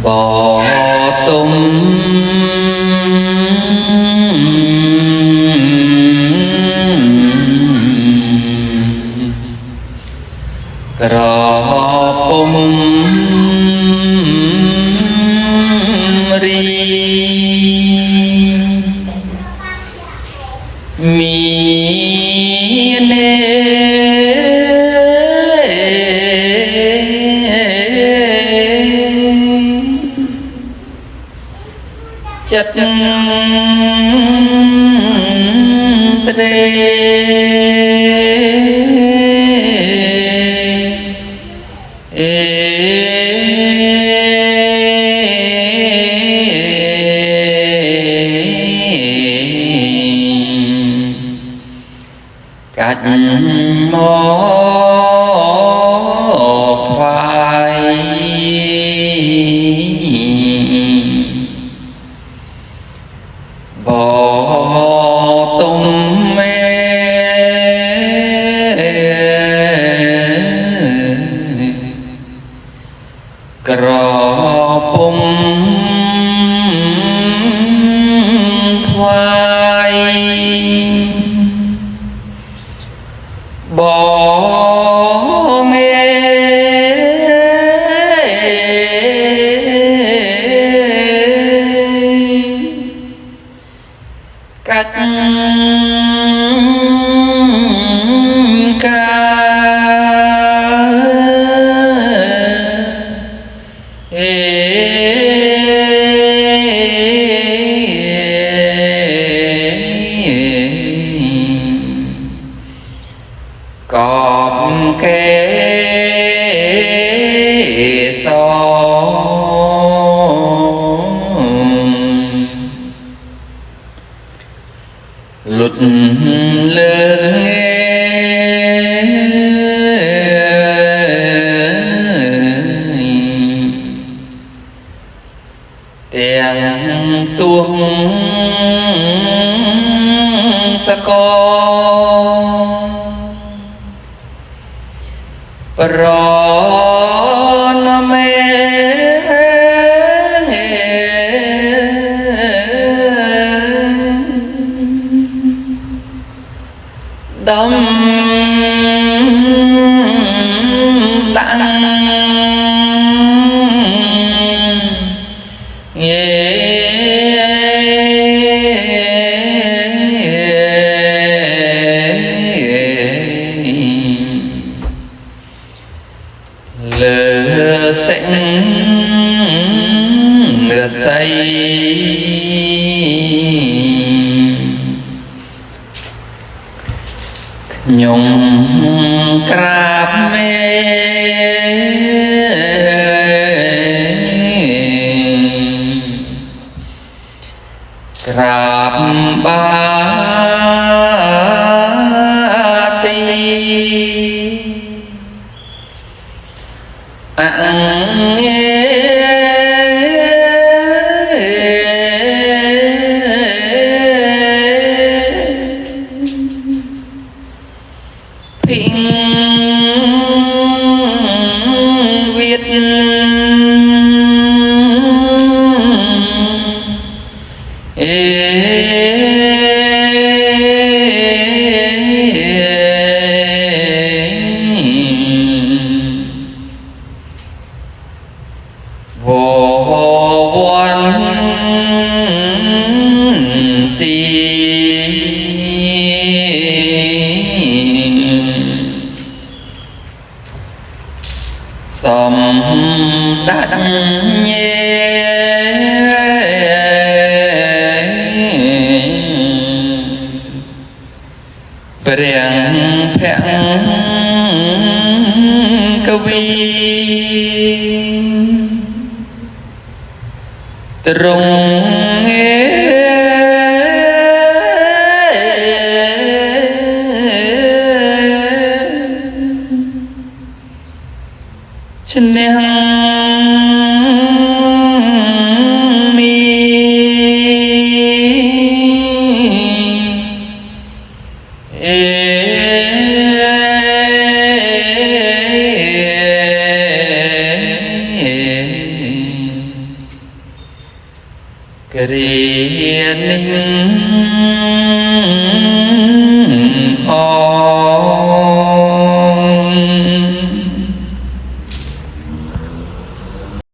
bỏ tung cỏ bông ri mi nê chất cách mò khoai bỏ tung mê cỏ bông khoai bỏ mê cách ca cọp kê so lụt lưng tiếng tuông sa con pro nó mê đâm đặng lơ xanh say nhung crab mê crab ba ti phình Việt vô quan tì xóm đặng nhé bèn phèn câu vi rung chân mi kri ninh